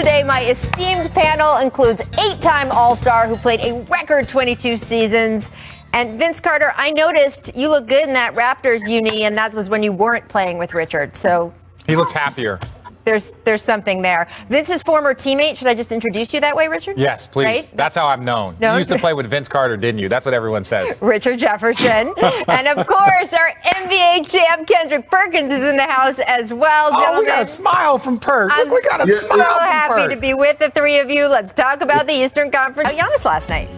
today, my esteemed panel includes 8-time All-Star who played a record 22 seasons. And Vince Carter, I noticed you look good in that Raptors uni, and that was when you weren't playing with Richard. So he looked happier. There's something there. Vince's former teammate, should I just introduce you that way, Richard? Yes, please. Right? That's how I'm known. You used to play with Vince Carter, didn't you? That's what everyone says. Richard Jefferson. And of course, our NBA champ Kendrick Perkins is in the house as well. Oh, we got a smile from Perk. I'm we got a smile from so happy Perk. to be with the three of you. Let's talk about the Eastern Conference. Giannis last night.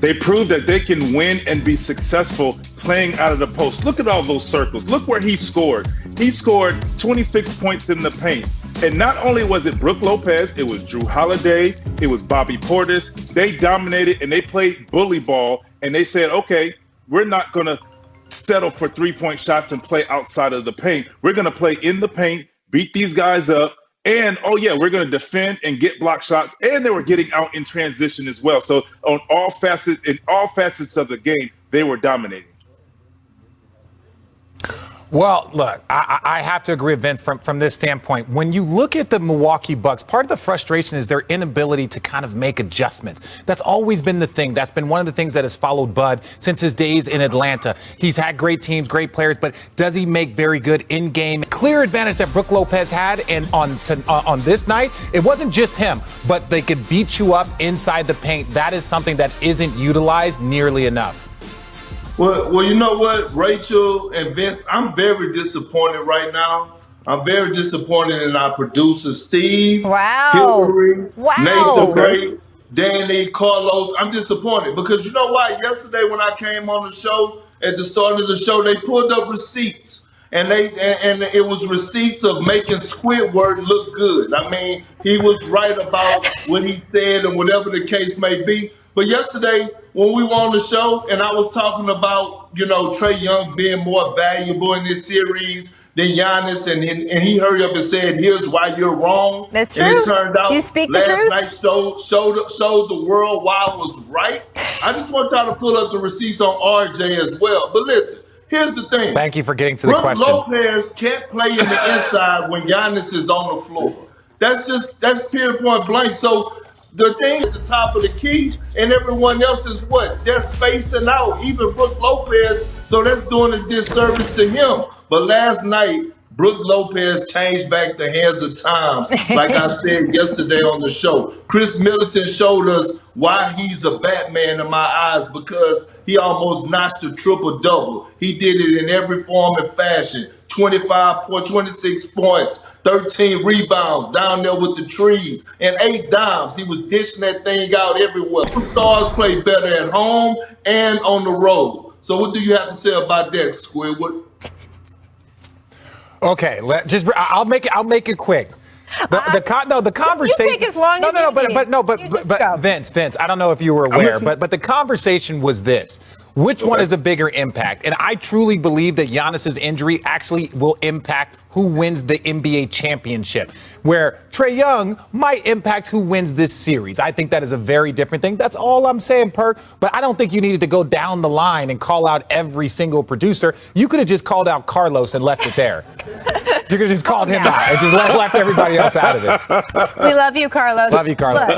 They proved that they can win and be successful playing out of the post. Look at all those circles. Look where he scored. He scored 26 points in the paint. And not only was it Brook Lopez, it was Drew Holiday, it was Bobby Portis. They dominated and they played bully ball. And they said, okay, we're not going to settle for three-point shots and play outside of the paint. We're going to play in the paint, beat these guys up. And, oh, yeah, we're going to defend and get block shots. And they were getting out in transition as well. So in all facets of the game, they were dominating. Well, look, I have to agree with Vince from this standpoint. When you look at the Milwaukee Bucks, part of the frustration is their inability to kind of make adjustments. That's always been the thing. That's been one of the things that has followed Bud since his days in Atlanta. He's had great teams, great players, but does he make very good in-game? Clear advantage that Brook Lopez had, and on this night, it wasn't just him, but they could beat you up inside the paint. That is something that isn't utilized nearly enough. Well, you know what, Rachel and Vince, I'm very disappointed right now. I'm very disappointed in our producers, Steve, Hillary, Nate the Great, Danny, Carlos. I'm disappointed because you know what? Yesterday when I came on the show, at the start of the show, they pulled up receipts. And it was receipts of making Squidward look good. I mean, he was right about what he said and whatever the case may be. But yesterday, when we were on the show and I was talking about, you know, Trae Young being more valuable in this series than Giannis, and he hurried up and said, here's why you're wrong. That's true. And it turned out you speak the truth. Last night showed the world why I was right. I just want y'all to pull up the receipts on RJ as well. But listen, here's the thing. Thank you for getting to the question. Lopez can't play in the inside when Giannis is on the floor. That's period point blank. So the thing at the top of the key and everyone else is what? They're spacing out, even Brook Lopez, so that's doing a disservice to him. But last night, Brook Lopez changed back the hands of times, like I said yesterday on the show. Chris Middleton showed us why he's a Batman in my eyes, because he almost notched a triple-double. He did it in every form and fashion. 25 points, 26 points, 13 rebounds down there with the trees, and 8 dimes. He was dishing that thing out everywhere. Stars play better at home and on the road. So what do you have to say about that, Squidward? Okay, I'll make it quick. The conversation. You take as long as you need. But Vince, I don't know if you were aware, but the conversation was this. Which one is a bigger impact? And I truly believe that Giannis's injury actually will impact who wins the NBA championship, where Trae Young might impact who wins this series. I think that is a very different thing. That's all I'm saying, Perk. But I don't think you needed to go down the line and call out every single producer. You could have just called out Carlos and left it there. You could have just called him out and just left everybody else out of it. We love you, Carlos. Love you, Carlos.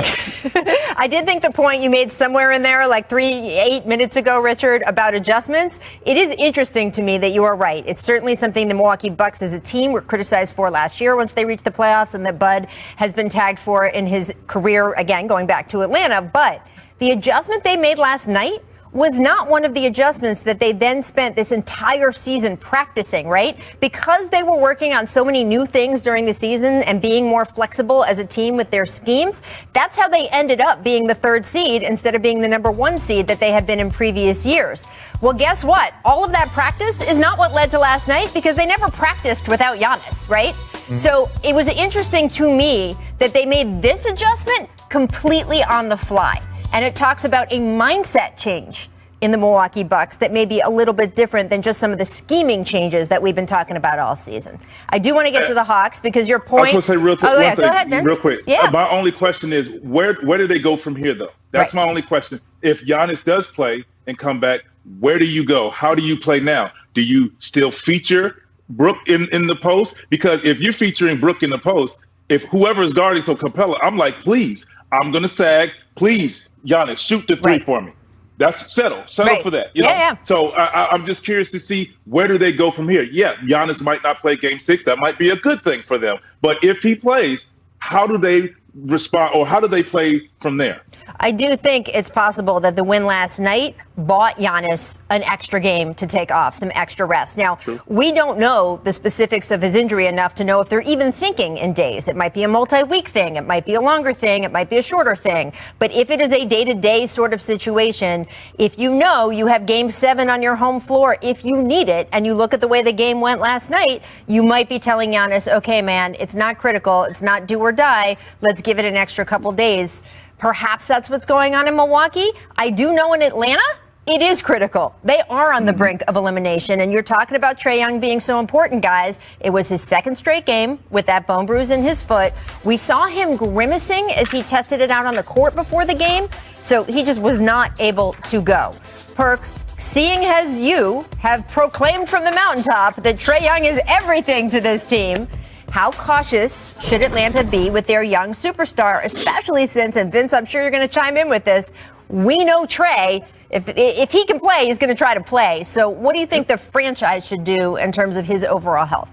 Look, I did think the point you made somewhere in there, like 8 minutes ago, Richard, about adjustments. It is interesting to me that you are right. It's certainly something the Milwaukee Bucks as a team were criticized for last year once they reached the playoffs, and that Bud has been tagged for in his career, again, going back to Atlanta. But the adjustment they made last night was not one of the adjustments that they then spent this entire season practicing, right? Because they were working on so many new things during the season and being more flexible as a team with their schemes, that's how they ended up being the 3rd seed instead of being the number 1 seed that they had been in previous years. Well, guess what? All of that practice is not what led to last night, because they never practiced without Giannis, right? Mm-hmm. So it was interesting to me that they made this adjustment completely on the fly. And it talks about a mindset change in the Milwaukee Bucks that may be a little bit different than just some of the scheming changes that we've been talking about all season. I do want to get to the Hawks, because your point. I was going to say go ahead, Vince. real quick. Yeah. My only question is, where do they go from here, though? That's my only question. If Giannis does play and come back, where do you go? How do you play now? Do you still feature Brook in the post? Because if you're featuring Brook in the post, if whoever is guarding so Capella, I'm like, please, I'm going to sag. Please, Giannis, shoot the three for me. That's settle for that. You know? Yeah. So I'm just curious to see where do they go from here. Yeah, Giannis might not play Game 6. That might be a good thing for them. But if he plays, how do they respond, or how do they play from there? I do think it's possible that the win last night bought Giannis an extra game to take off, some extra rest. Now, we don't know the specifics of his injury enough to know if they're even thinking in days. It might be a multi-week thing. It might be a longer thing. It might be a shorter thing. But if it is a day-to-day sort of situation, if you know you have Game 7 on your home floor, if you need it, and you look at the way the game went last night, you might be telling Giannis, okay, man, it's not critical. It's not do or die. Let's give it an extra couple days. Perhaps that's what's going on in Milwaukee. I do know in Atlanta, it is critical. They are on the brink of elimination. And you're talking about Trae Young being so important, guys. It was his second straight game with that bone bruise in his foot. We saw him grimacing as he tested it out on the court before the game. So he just was not able to go. Perk, seeing as you have proclaimed from the mountaintop that Trae Young is everything to this team, how cautious should Atlanta be with their young superstar, especially since, and Vince, I'm sure you're going to chime in with this, we know Trae, if he can play, he's going to try to play. So what do you think the franchise should do in terms of his overall health?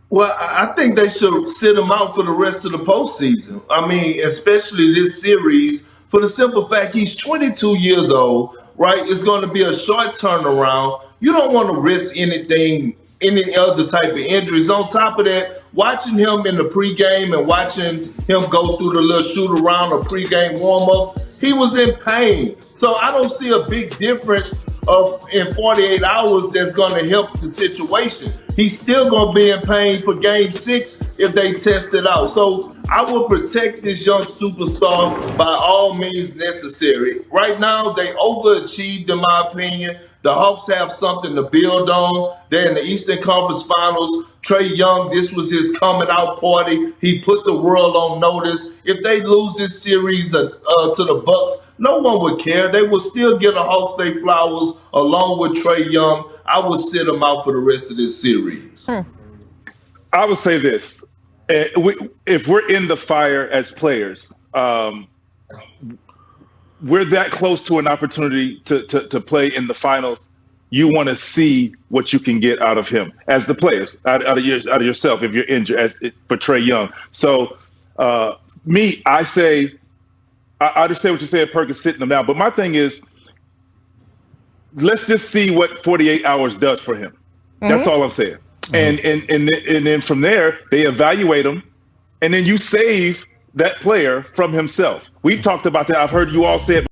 Well, I think they should sit him out for the rest of the postseason. I mean, especially this series, for the simple fact he's 22 years old, right? It's going to be a short turnaround. You don't want to risk anything, any other type of injuries. On top of that, watching him in the pregame and watching him go through the little shoot around or pregame warm-ups, he was in pain. So I don't see a big difference in 48 hours that's going to help the situation. He's still going to be in pain for Game 6 if they test it out. So I will protect this young superstar by all means necessary. Right now, they overachieved, in my opinion. The Hawks have something to build on. They're in the Eastern Conference Finals. Trae Young, this was his coming out party. He put the world on notice. If they lose this series to the Bucks, no one would care. They would still get a Hawks Day flowers along with Trae Young. I would sit him out for the rest of this series. I would say this. If we're in the fire as players, we're that close to an opportunity to play in the finals. You want to see what you can get out of him as the players, out of yourself if you're injured for Trae Young. So I say, I understand what you're saying, Perk is sitting him out. But my thing is, let's just see what 48 hours does for him. That's all I'm saying. And then from there, they evaluate him, and then you save that player from himself. We've talked about that. I've heard you all say it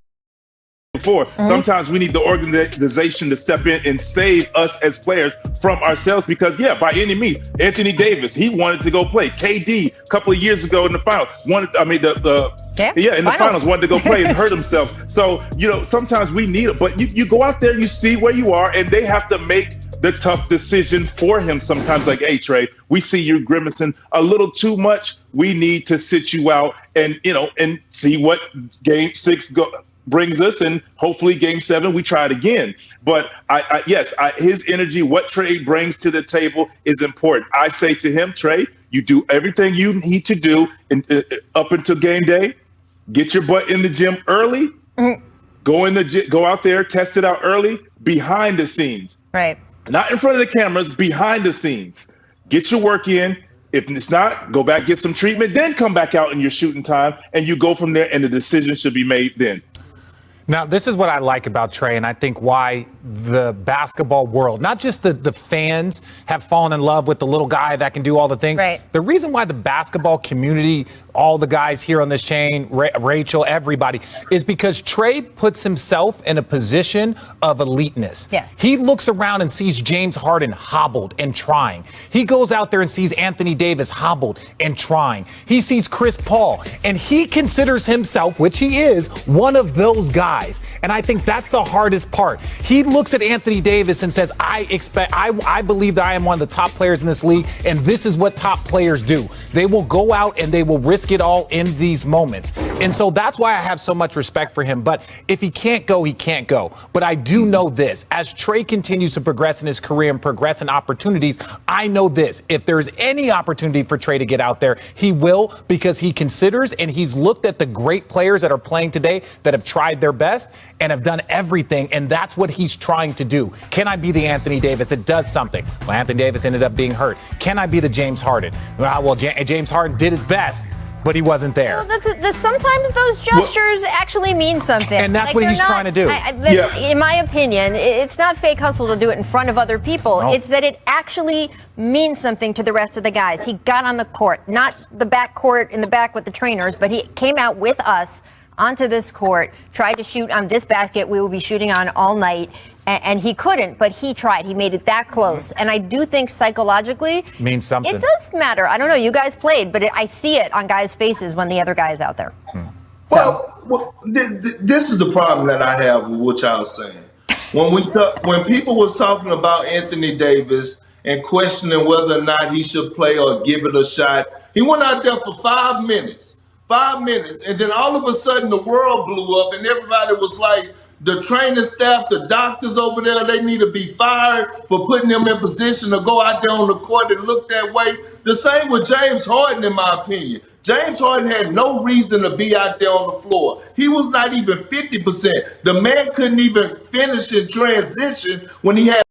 before. Sometimes we need the organization to step in and save us as players from ourselves because, by any means, Anthony Davis, he wanted to go play. KD, a couple of years ago in the final, the finals wanted to go play and hurt himself. So, sometimes we need it. But you go out there, you see where you are, and they have to make the tough decision for him sometimes, like, hey, Trae, we see you grimacing a little too much. We need to sit you out and see what Game 6 brings us, and hopefully Game 7 we try it again. But his energy, what Trae brings to the table, is important. I say to him, Trae, you do everything you need to do up until game day. Get your butt in the gym early. Go out there, test it out early, behind the scenes. Right. Not in front of the cameras, behind the scenes. Get your work in. If it's not, go back, get some treatment, then come back out in your shooting time, and you go from there, and the decision should be made then. Now, this is what I like about Trae, and I think why the basketball world, not just the fans, have fallen in love with the little guy that can do all the things. Right. The reason why the basketball community, all the guys here on this chain, Rachel, everybody, is because Trae puts himself in a position of eliteness. Yes. He looks around and sees James Harden hobbled and trying. He goes out there and sees Anthony Davis hobbled and trying. He sees Chris Paul, and he considers himself, which he is, one of those guys. And I think that's the hardest part. He looks at Anthony Davis and says, I believe that I am one of the top players in this league, and this is what top players do. They will go out and they will risk risk it all in these moments. And so that's why I have so much respect for him. But if he can't go, he can't go. But I do know this. As Trae continues to progress in his career and progress in opportunities, I know this. If there's any opportunity for Trae to get out there, he will, because he considers and he's looked at the great players that are playing today that have tried their best and have done everything. And that's what he's trying to do. Can I be the Anthony Davis that does something? Well, Anthony Davis ended up being hurt. Can I be the James Harden? Well, James Harden did his best, but he wasn't there. Well, sometimes those gestures actually mean something. And that's what he's trying to do. In my opinion, it's not fake hustle to do it in front of other people. No. It's that it actually means something to the rest of the guys. He got on the court, not the back court in the back with the trainers, but he came out with us onto this court, tried to shoot on this basket we will be shooting on all night. And he couldn't, but he tried. He made it that close. And I do think psychologically means something. It does matter. I don't know. You guys played, but I see it on guys' faces when the other guy is out there. Well, this is the problem that I have with what y'all saying. When people was talking about Anthony Davis and questioning whether or not he should play or give it a shot, he went out there for 5 minutes. 5 minutes. And then all of a sudden the world blew up and everybody was like, the training staff, the doctors over there, they need to be fired for putting them in position to go out there on the court and look that way. The same with James Harden, in my opinion. James Harden had no reason to be out there on the floor. He was not even 50%. The man couldn't even finish in transition when he had